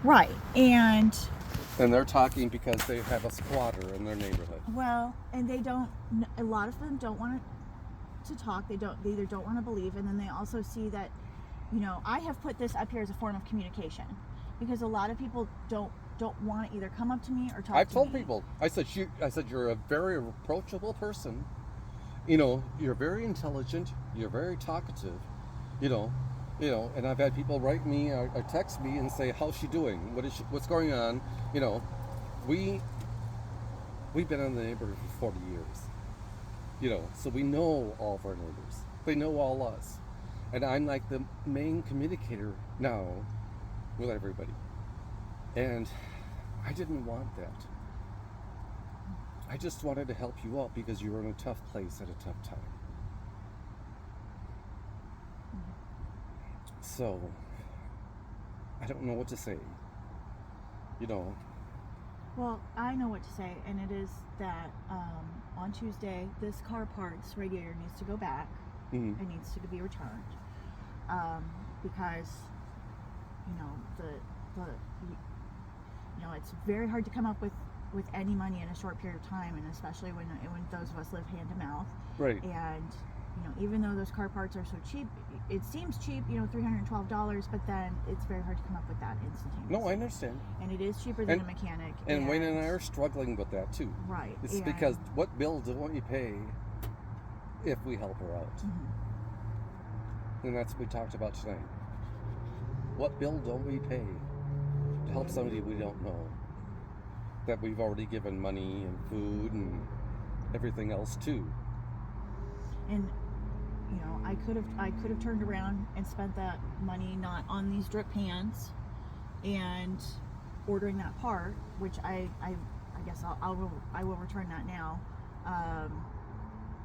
Right. And they're talking because they have a squatter in their neighborhood. well, and they don't. A lot of them don't want to talk. They either don't want to believe, and then they also see that, I have put this up here as a form of communication because a lot of people don't want to either come up to me or talk to me. I've told people. I said you're a very approachable person. You're very intelligent. You're very talkative. And I've had people write me or text me and say, "How's she doing? What's going on?" We've been in the neighborhood for 40 years. So we know all of our neighbors. They know all us. And I'm like the main communicator now with everybody. And I didn't want that. I just wanted to help you out because you were in a tough place at a tough time. So, I don't know what to say. Well, I know what to say, and it is that on Tuesday, this car parts radiator needs to go back. Mm-hmm. It needs to be returned because it's very hard to come up with any money in a short period of time, and especially when those of us live hand to mouth. Right. And even though those car parts are so cheap, it seems cheap, $312, but then it's very hard to come up with that instantaneously. No, I understand. And it is cheaper than a mechanic. And Wayne and I are struggling with that too. Right. It's because what bill don't you pay if we help her out? Mm-hmm. And that's what we talked about tonight. What bill don't we pay to help somebody we don't know, that we've already given money and food and everything else to? And I could have turned around and spent that money not on these drip pans and ordering that part, which I guess I will return that now,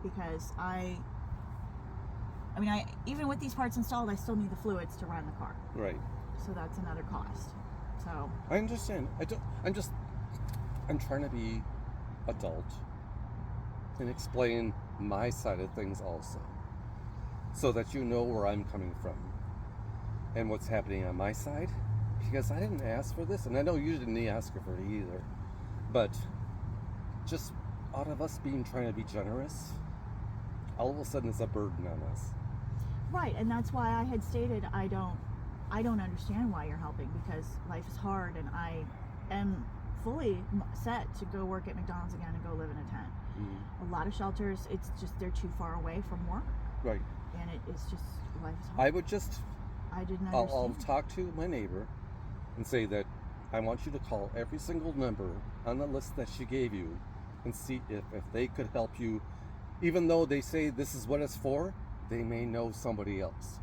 because I even with these parts installed, I still need the fluids to run the car. Right. So that's another cost. So I understand. I'm trying to be adult and explain my side of things also, so that you know where I'm coming from and what's happening on my side, because I didn't ask for this, and I know you didn't ask for it either, but just out of us trying to be generous, all of a sudden it's a burden on us. Right, and that's why I had stated I don't understand why you're helping, because life is hard, and I am fully set to go work at McDonald's again and go live in a tent. Mm-hmm. A lot of shelters, it's just they're too far away from work. Right. And it's just, life is hard. I didn't understand. I'll talk to my neighbor and say that I want you to call every single number on the list that she gave you and see if they could help you. Even though they say this is what it's for, they may know somebody else.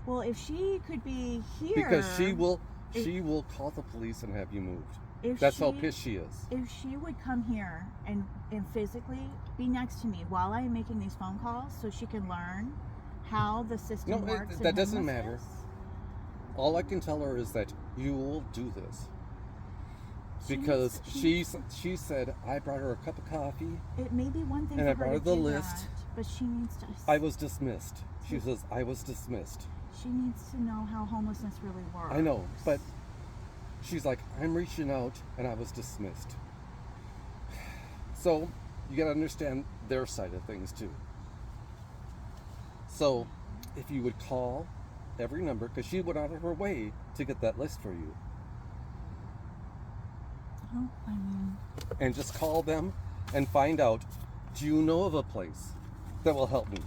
Well, if she could be here, because she will call the police and have you moved. That's how pissed she is. If she would come here and physically be next to me while I'm making these phone calls, so she can learn how the system works. That doesn't matter. All I can tell her is that you will do this. Because she said, I brought her a cup of coffee. It may be one thing and for I brought her her to the do list. That, but she needs to. I was dismissed. She says, I was dismissed. She needs to know how homelessness really works. I know, but she's like, I'm reaching out, and I was dismissed. So you got to understand their side of things too. So if you would call every number, because she went out of her way to get that list for you. Oh, and just call them and find out, do you know of a place that will help me?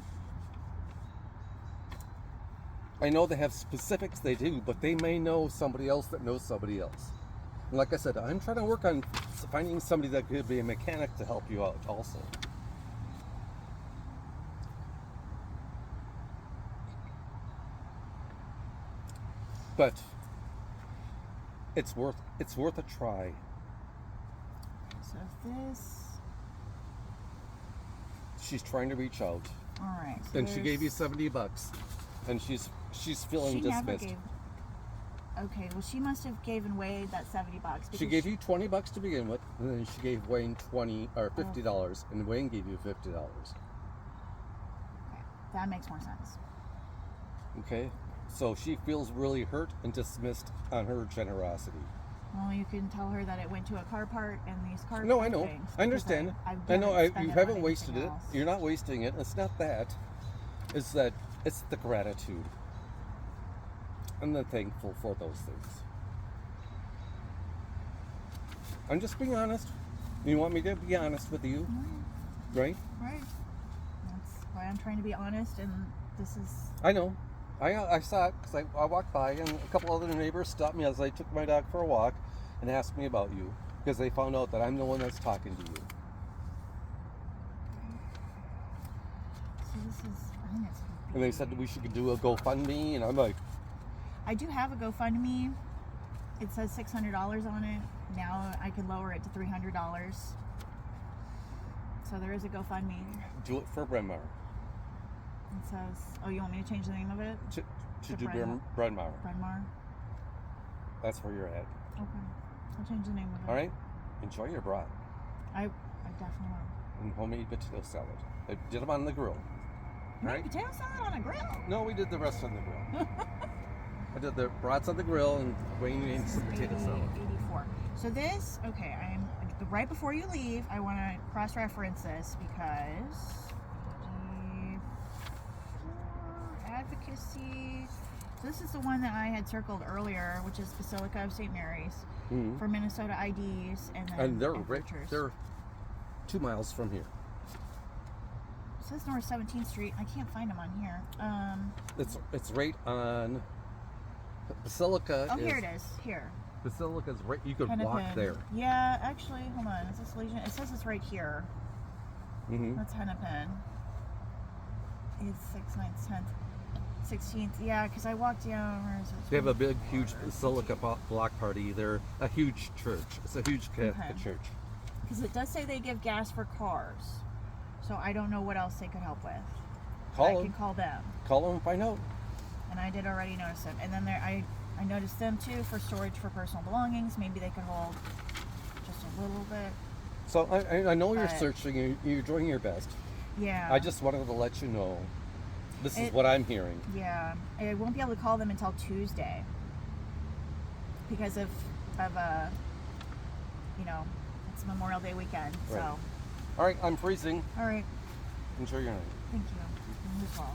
I know they have specifics, they do, but they may know somebody else that knows somebody else. And like I said, I'm trying to work on finding somebody that could be a mechanic to help you out also. But it's worth a try. So this, she's trying to reach out. All right. So and she gave you $70, and she's feeling dismissed. Okay, well, she must have given Wade that $70. She gave you $20 to begin with, and then she gave Wayne $50, and Wayne gave you $50. Okay, that makes more sense. Okay. So she feels really hurt and dismissed on her generosity. Well, you can tell her that it went to a car part and these car No, part I know. things, I understand. because I know. didn't spend You it on haven't wasted anything it. else. You're not wasting it. It's not that. It's that. It's the gratitude. I'm not thankful for those things. I'm just being honest. You want me to be honest with you, right? Right. That's why I'm trying to be honest, and this is. I know. I saw it because I walked by and a couple other neighbors stopped me as I took my dog for a walk and asked me about you because they found out that I'm the one that's talking to you. So this is. I think it's. And they said we should do a GoFundMe, and I'm like, I do have a GoFundMe. It says $600 on it. Now I can lower it to $300. So there is a GoFundMe. do it for Bryn Mawr. It says, oh, you want me to change the name of it? To To do Bryn- Bryn Mawr. Bryn Mawr? That's where you're at. Okay. I'll change the name of it. All right? Enjoy your brat I definitely will. and homemade potato salad. I did them on the grill. You All make right? potato salad on a grill? No, we did the rest on the grill. I did the brats on the grill and Wayne made some potato salad. 84. So this, okay, right before you leave, I want to cross-reference this because advocacy. So this is the one that I had circled earlier, which is Basilica of St. Mary's Mhm. for Minnesota IDs, and then And they're Futures. they're 2 miles from here. It says North 17th Street. I can't find them on here. It's right on Basilica. Oh, here it is. Here. Basilica's right. You could Hennepin. walk there. Yeah, actually, hold on. Is this Legion? It says it's right here. Mm-hmm. That's Hennepin. It's 6th, 9th, 10th, 16th. Yeah, because I walked down. Where is it? They have a big, huge Basilica block party. They're a huge church. It's a huge Catholic Okay. church. Because it does say they give gas for cars. So I don't know what else they could help with. I Call can them. call them. Call them and find out. And I did already notice them. And then I noticed them too for storage for personal belongings. Maybe they could hold just a little bit. So I know you're But- searching. You're doing your best. Yeah. I just wanted to let you know. This is It- what I'm hearing. Yeah. I won't be able to call them until Tuesday. Because of it's Memorial Day weekend. Right. So, All right, I'm freezing. all right. Enjoy your night. Thank you. You as well.